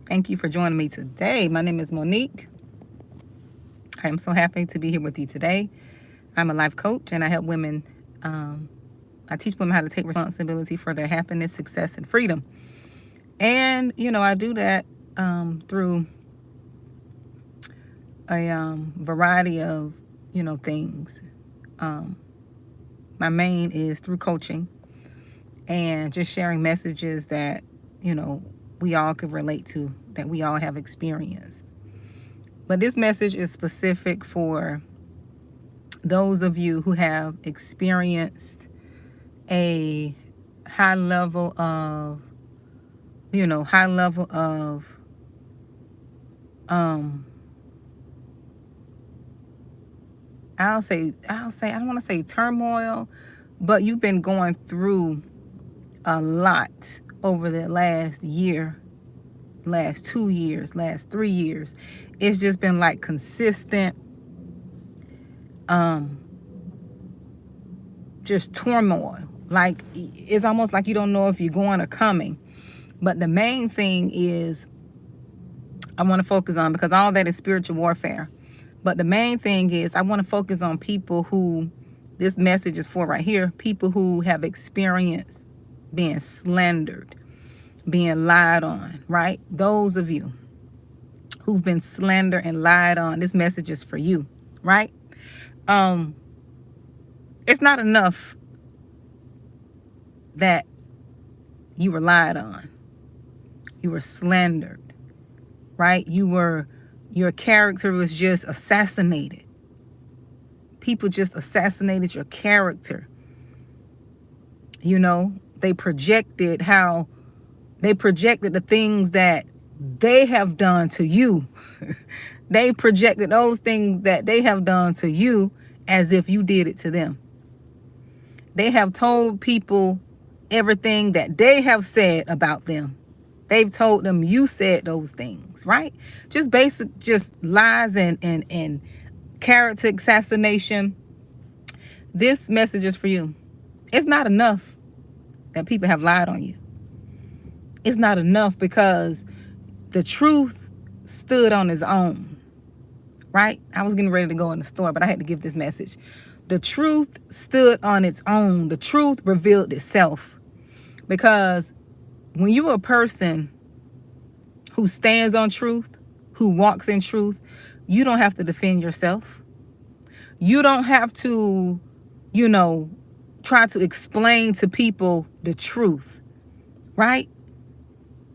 Thank you for joining me today. My name is Monique. I am so happy to be here with you today. I'm a life coach and I help women. I teach women how to take responsibility for their happiness, success, and freedom. And, I do that through a variety of, things. My main is through coaching and just sharing messages that, we all could relate to, that we all have experienced. But this message is specific for those of you who have experienced a high level of, I don't want to say turmoil, but you've been going through a lot over the last year, last 2 years, last 3 years. It's just been like consistent, just turmoil. Like, it's almost like you don't know if you're going or coming. But the main thing is I want to focus on, because all that is spiritual warfare. But the main thing is I want to focus on people who this message is for right here. People who have experienced being slandered, being lied on, right? Those of you who've been slandered and lied on, this message is for you, right? It's not enough that you were lied on. You were slandered, right? Your character was just assassinated. People just assassinated your character. They projected the things that they have done to you. They projected those things that they have done to you as if you did it to them. They have told people everything that they have said about them. They've told them you said those things, right? Just lies and character assassination. This message is for you. It's not enough that people have lied on you. It's not enough, because the truth stood on its own, right? I was getting ready to go in the store, but I had to give this message. The truth stood on its own. The truth revealed itself. Because when you're a person who stands on truth, who walks in truth, you don't have to defend yourself. You don't have to, try to explain to people the truth, right?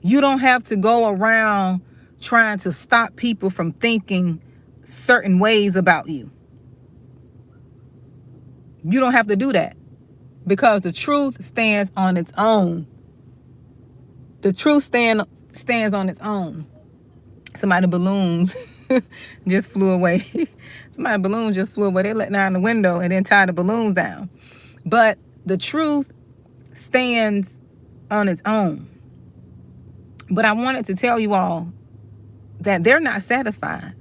You don't have to go around trying to stop people from thinking certain ways about you. You don't have to do that, because the truth stands on its own. The truth stands on its own. Somebody's balloon just flew away. Somebody's balloon just flew away. They let down the window and then tied the balloons down. But the truth stands on its own. But I wanted to tell you all that they're not satisfied.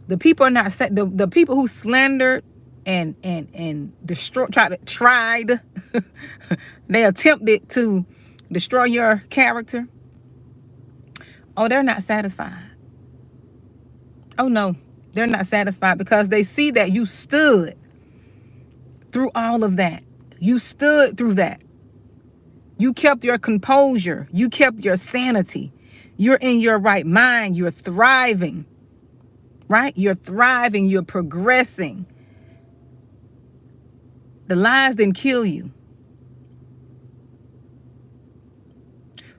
The people are not the people who slandered and tried they attempted to destroy your character. Oh, they're not satisfied. Oh no, they're not satisfied, because they see that you stood through all of that. You stood through that. You kept your composure. You kept your sanity. You're in your right mind. You're thriving, right? You're thriving. You're progressing. The lies didn't kill you.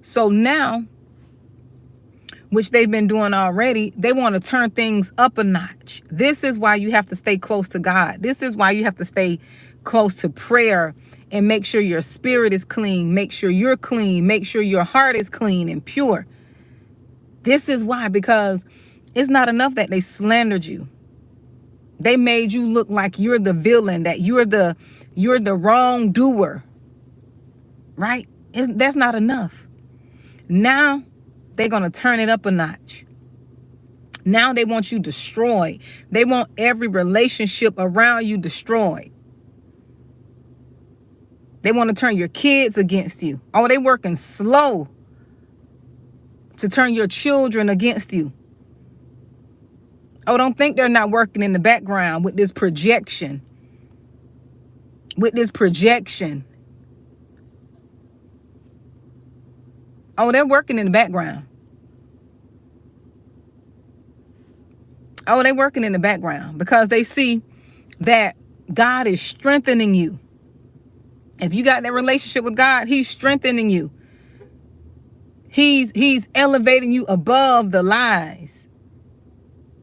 So now, which they've been doing already, they want to turn things up a notch. This is why you have to stay close to God. This is why you have to stay close to prayer and make sure your spirit is clean. Make sure you're clean. Make sure your heart is clean and pure. This is why, because it's not enough that they slandered you. They made you look like you're the villain, that you're the wrongdoer, right? That's not enough. Now they're going to turn it up a notch. Now they want you destroyed. They want every relationship around you destroyed. They want to turn your kids against you. Oh, they working slow to turn your children against you. Oh, don't think they're not working in the background with this projection. With this projection. Oh, they're working in the background. Oh, they're working in the background because they see that God is strengthening you. If you got that relationship with God, he's strengthening you. He's elevating you above the lies.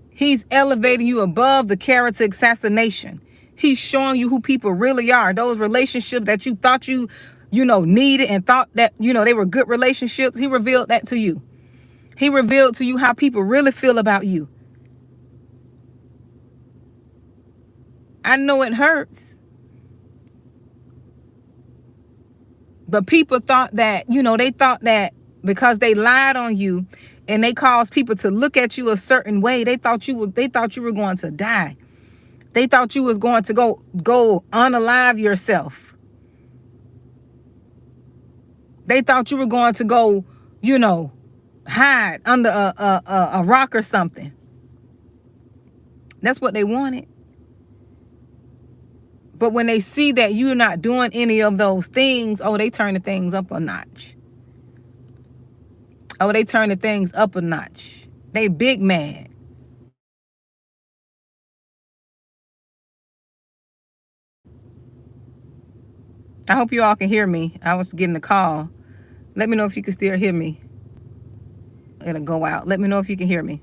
He's elevating you above the character assassination. He's showing you who people really are. Those relationships that you thought you needed and thought that, they were good relationships. He revealed that to you. He revealed to you how people really feel about you. I know it hurts. But people thought that, they thought that because they lied on you and they caused people to look at you a certain way, they thought you were going to die. They thought you was going to go unalive yourself. They thought you were going to go, hide under a rock or something. That's what they wanted. But when they see that you're not doing any of those things, oh, they turn the things up a notch. Oh, they turn the things up a notch. They big mad. I hope you all can hear me. I was getting a call. Let me know if you can still hear me. It'll go out. Let me know if you can hear me.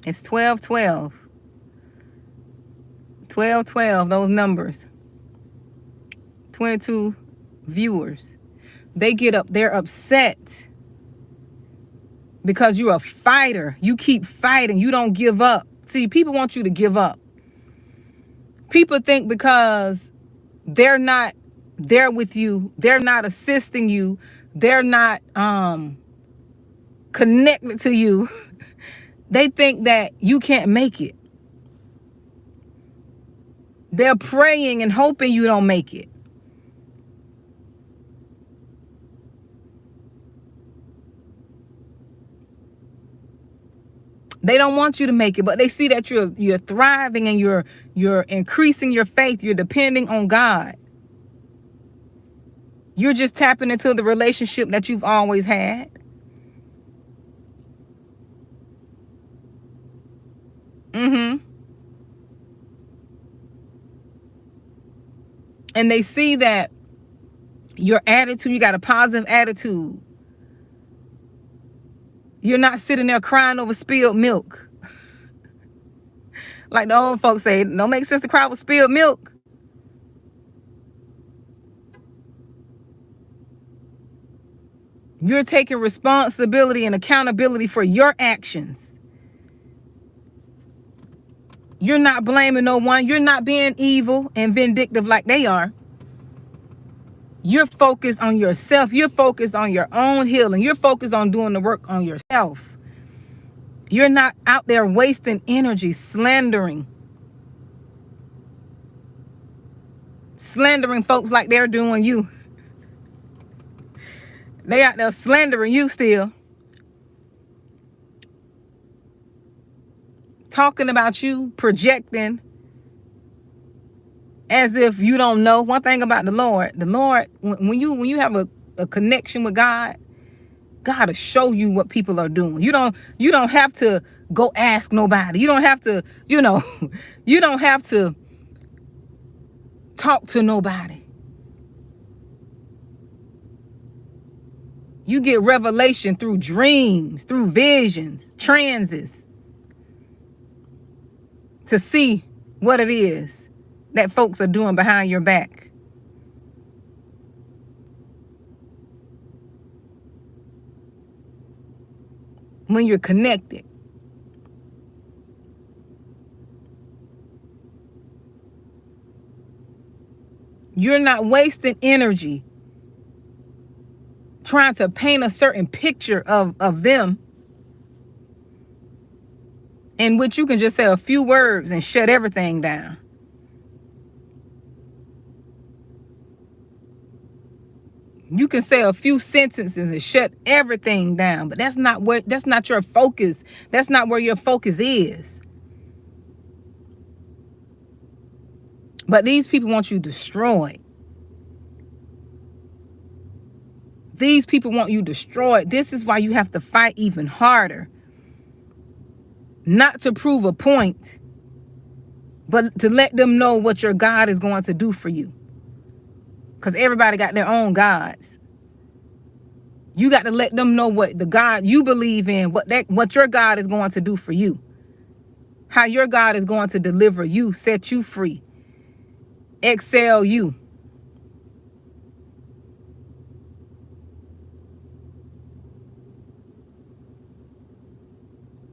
It's 1212. 1212, those numbers. 22 viewers. They get up, they're upset because you're a fighter. You keep fighting. You don't give up. See, people want you to give up. People think because they're not there with you, they're not assisting you, they're not connected to you, they think that you can't make it. They're praying and hoping you don't make it. They don't want you to make it, but they see that you're thriving and you're increasing your faith. You're depending on God. You're just tapping into the relationship that you've always had. And they see that your attitude, you got a positive attitude. You're not sitting there crying over spilled milk. Like the old folks say, don't make sense to cry over spilled milk. You're taking responsibility and accountability for your actions. You're not blaming no one. You're not being evil and vindictive like they are. You're focused on yourself. You're focused on your own healing. You're focused on doing the work on yourself. You're not out there wasting energy, slandering folks like they're doing you. They out there slandering you still. Talking about you, projecting as if you don't know. One thing about the Lord, when you have a connection with God, God will show you what people are doing. You don't have to go ask nobody. You don't have to, you don't have to talk to nobody. You get revelation through dreams, through visions, transits, to see what it is that folks are doing behind your back. When you're connected. You're not wasting energy trying to paint a certain picture of them in which you can just say a few words and shut everything down. You can say a few sentences and shut everything down, but that's not your focus. That's not where your focus is. But these people want you destroyed. These people want you destroyed. This is why you have to fight even harder. Not to prove a point, but to let them know what your God is going to do for you. Because everybody got their own gods. You got to let them know what the God you believe in, what your God is going to do for you. How your God is going to deliver you, set you free, excel you.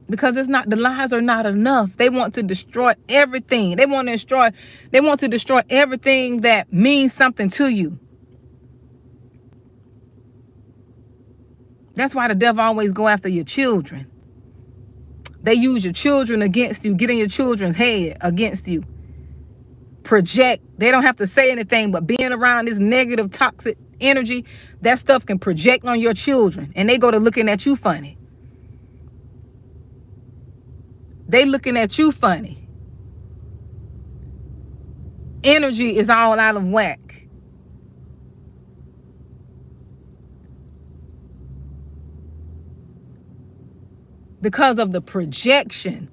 Because the lies are not enough. They want to destroy everything. They want to destroy everything that means something to you. That's why the devil always go after your children. They use your children against you, get in your children's head against you. Project. They don't have to say anything, but being around this negative, toxic energy, that stuff can project on your children. And they go to looking at you funny. They looking at you funny. Energy is all out of whack. Because of the projection.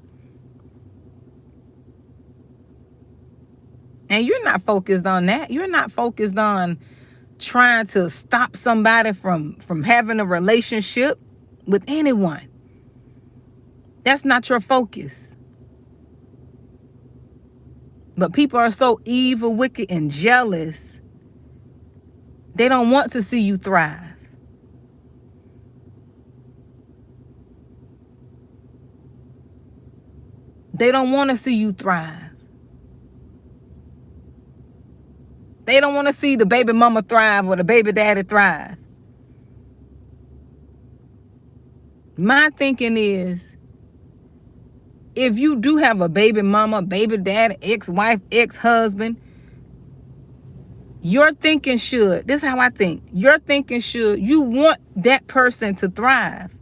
And you're not focused on that. You're not focused on trying to stop somebody from having a relationship with anyone. That's not your focus. But people are so evil, wicked, and jealous. They don't want to see you thrive. They don't want to see you thrive. They don't want to see the baby mama thrive or the baby daddy thrive. My thinking is, if you do have a baby mama, baby daddy, ex-wife, ex-husband, your thinking should, this is how I think, your thinking should, you want that person to thrive.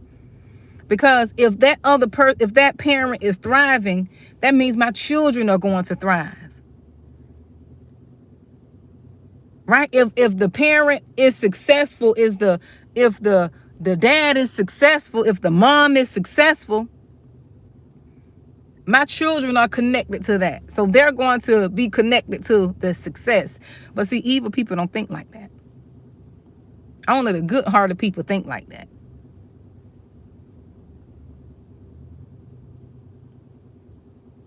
Because if that parent is thriving, that means my children are going to thrive. Right? If the parent is successful, if the dad is successful, if the mom is successful, my children are connected to that. So they're going to be connected to the success. But see, evil people don't think like that. Only the good-hearted people think like that.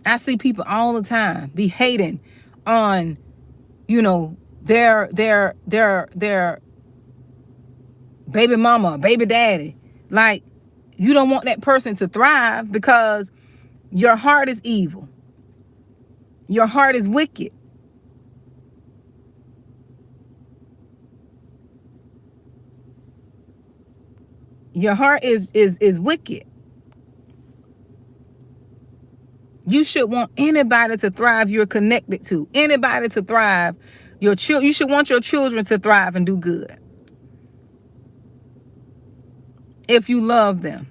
I see people all the time be hating on, their baby mama, baby daddy. Like, you don't want that person to thrive because your heart is evil. Your heart is wicked. Your heart is wicked. You should want anybody to thrive you're connected to. Anybody to thrive. You should want your children to thrive and do good. If you love them.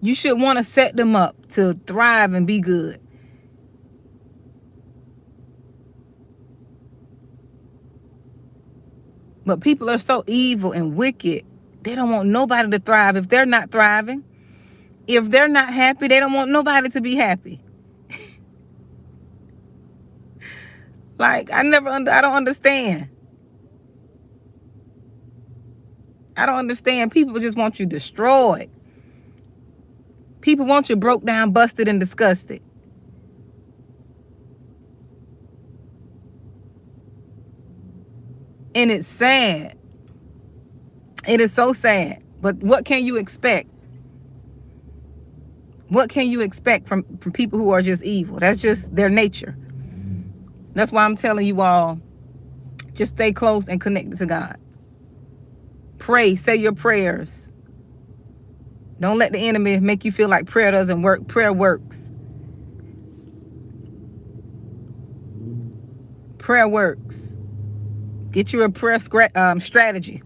You should want to set them up to thrive and be good. But people are so evil and wicked. They don't want nobody to thrive if they're not thriving. If they're not happy, they don't want nobody to be happy. Like, I don't understand. I don't understand. People just want you destroyed. People want you broke down, busted, and disgusted. And it's sad. It is so sad. But what can you expect? What can you expect from people who are just evil? That's just their nature. That's why I'm telling you all, just stay close and connected to God. Pray, say your prayers. Don't let the enemy make you feel like prayer doesn't work. Prayer works. Prayer works. Get you a prayer strategy.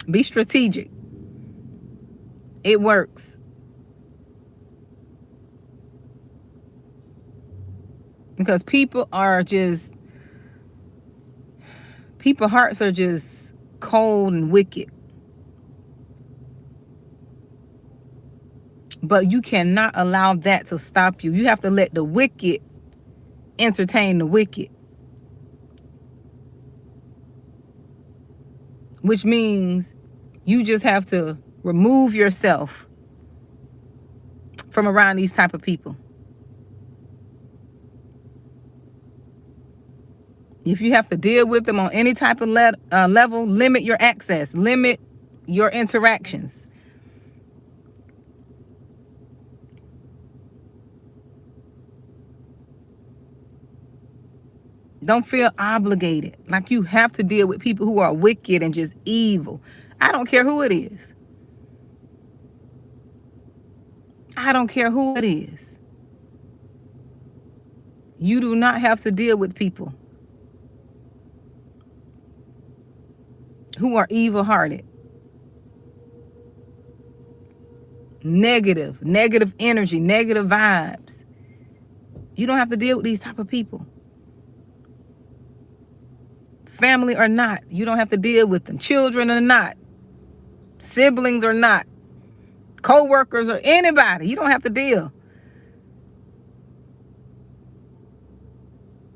Be strategic. It works. Because people's hearts are just cold and wicked. But you cannot allow that to stop you. You have to let the wicked entertain the wicked. Which means you just have to remove yourself from around these type of people. If you have to deal with them on any type of level, limit your access, limit your interactions. Don't feel obligated, like you have to deal with people who are wicked and just evil. I don't care who it is. I don't care who it is. You do not have to deal with people who are evil-hearted. Negative energy, negative vibes. You don't have to deal with these type of people. Family or not, you don't have to deal with them. Children or not, siblings or not, co-workers or anybody, you don't have to deal.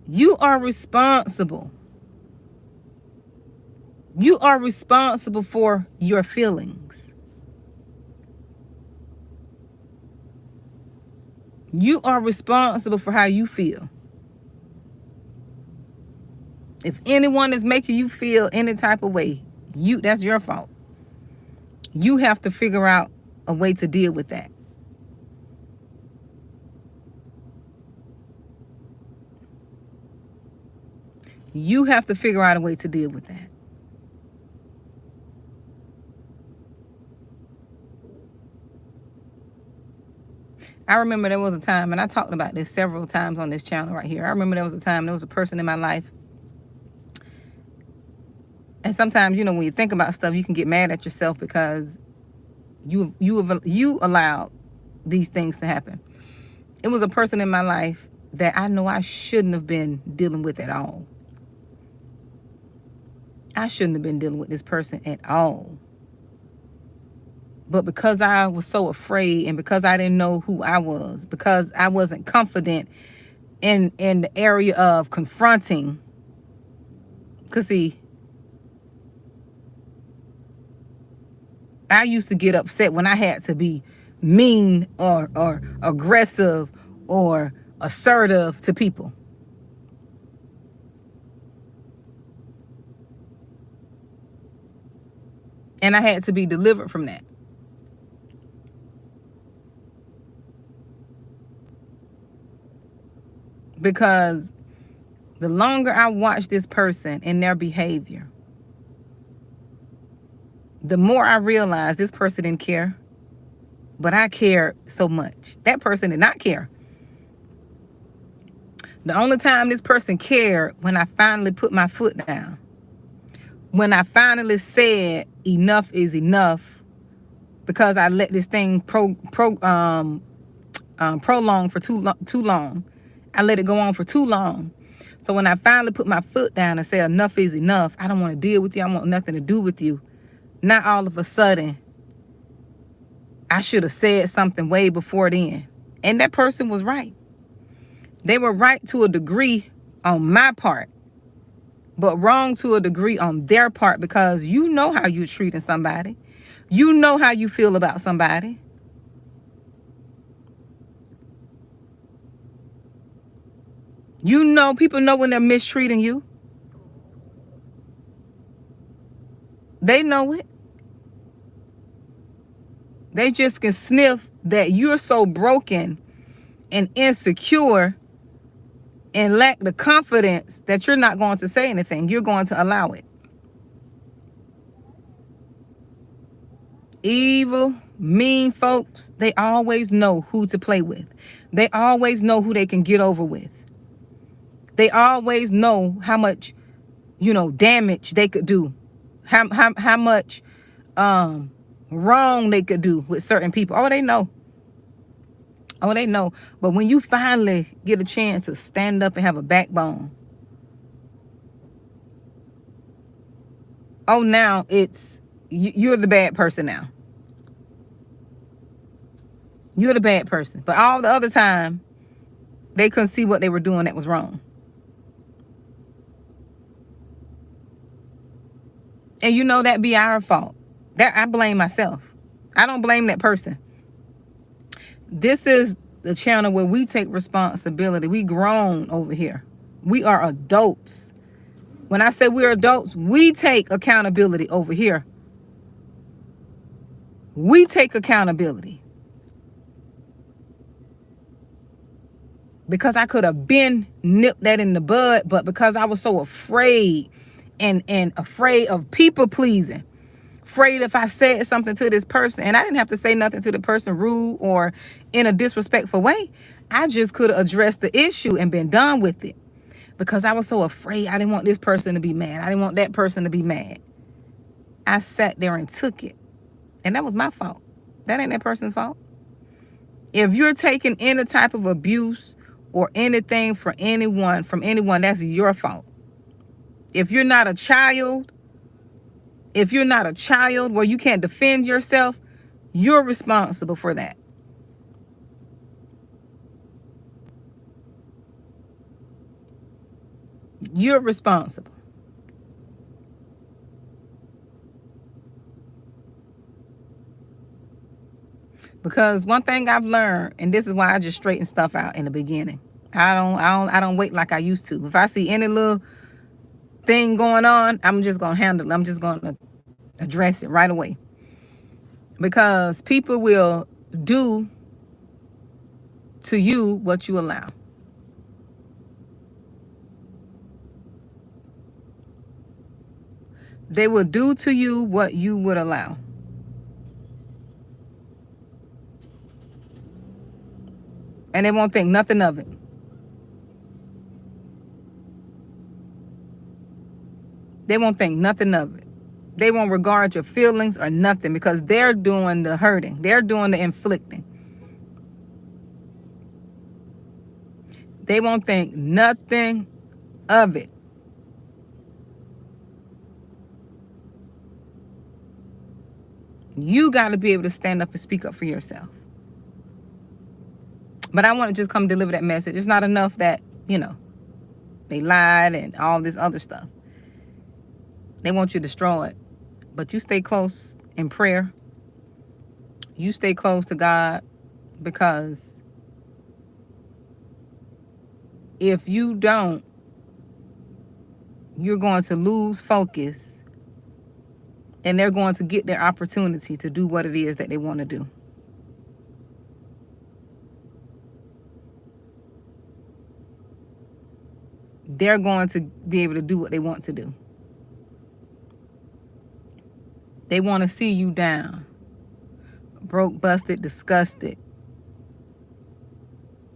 You are responsible. You are responsible for your feelings. You are responsible for how you feel. If anyone is making you feel any type of way, that's your fault. You have to figure out a way to deal with that. You have to figure out a way to deal with that. I remember there was a time, and I talked about this several times on this channel right here. I remember there was a person in my life. And sometimes, when you think about stuff, you can get mad at yourself because you allowed these things to happen. It was a person in my life that I know I shouldn't have been dealing with at all. I shouldn't have been dealing with this person at all. But because I was so afraid, and because I didn't know who I was, because I wasn't confident in the area of confronting, because see, I used to get upset when I had to be mean or aggressive or assertive to people. And I had to be delivered from that. Because the longer I watch this person and their behavior, the more I realize this person didn't care, but I cared so much. That person did not care. The only time this person cared when I finally put my foot down. When I finally said enough is enough, because I let this thing prolong for too long. I let it go on for too long. So when I finally put my foot down and say enough is enough, I don't want to deal with you. I want nothing to do with you. Not all of a sudden, I should have said something way before then. And that person was right. They were right to a degree on my part, but wrong to a degree on their part, because you know how you're treating somebody. You know how you feel about somebody. People know when they're mistreating you. They know it. They just can sniff that you're so broken and insecure and lack the confidence that you're not going to say anything. You're going to allow it. Evil, mean folks, they always know who to play with. They always know who they can get over with. They always know how much, damage they could do, how much wrong they could do with certain people. Oh, they know. Oh, they know. But when you finally get a chance to stand up and have a backbone, oh, now it's you're the bad person now. You're the bad person. But all the other time, they couldn't see what they were doing that was wrong. And that be our fault. That I blame myself. I don't blame that person. This is the channel where we take responsibility. We grown over here. We are adults. When I say we're adults, we take accountability over here. We take accountability. Because I could have been nipped that in the bud, but because I was so afraid and afraid of people pleasing, afraid if I said something to this person, and I didn't have to say nothing to the person rude or in a disrespectful way. I just could have addressed the issue and been done with it. Because I was so afraid. I didn't want this person to be mad. I didn't want that person to be mad. I sat there and took it. And that was my fault. That ain't that person's fault. If you're taking any type of abuse or anything from anyone, that's your fault. If you're not a child where you can't defend yourself, you're responsible for that. You're responsible. Because one thing I've learned, and this is why I just straighten stuff out in the beginning. I don't wait like I used to. If I see any little thing going on, I'm just gonna handle it. I'm just gonna address it right away. Because people will do to you what you allow. They will do to you what you would allow. And they won't think nothing of it. They won't think nothing of it. They won't regard your feelings or nothing because they're doing the hurting. They're doing the inflicting. They won't think nothing of it. You got to be able to stand up and speak up for yourself. But I want to just come deliver that message. It's not enough that, they lied and all this other stuff. They want you destroyed. But you stay close in prayer. You stay close to God, because if you don't, you're going to lose focus, and they're going to get their opportunity to do what it is that they want to do. They're going to be able to do what they want to do. They want to see you down, broke, busted, disgusted,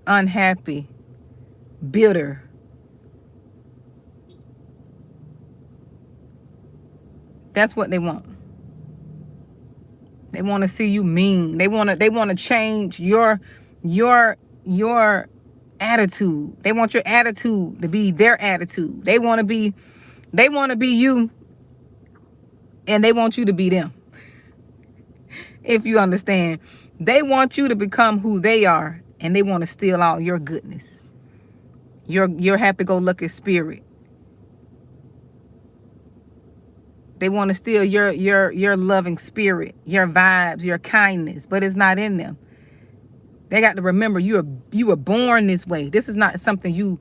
unhappy, bitter. That's what they want. They want to see you mean. They want to change your attitude. They want your attitude to be their attitude. They want to be you, and they want you to be them. If you understand, they want you to become who they are, and they want to steal all your goodness, your happy-go-lucky spirit. They want to steal your loving spirit, your vibes, your kindness, but it's not in them. They got to remember you were born this way. This is not something you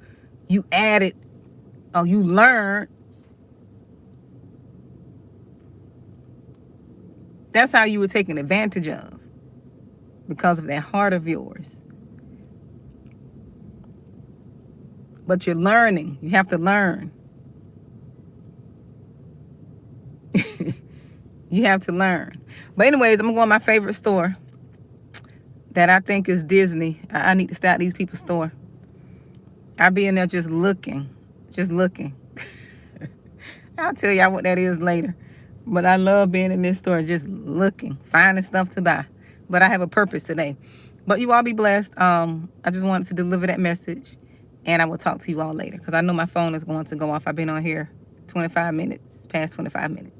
added or you learned. That's how you were taken advantage of, because of that heart of yours. But you're learning. You have to learn. You have to learn. But anyways, I'm going to go to my favorite store that I think is Disney. I need to start these people's store. I be in there just looking. I'll tell y'all what that is later. But I love being in this store, just looking, finding stuff to buy. But I have a purpose today. But you all be blessed. I just wanted to deliver that message. And I will talk to you all later. Because I know my phone is going to go off. I've been on here 25 minutes, past 25 minutes.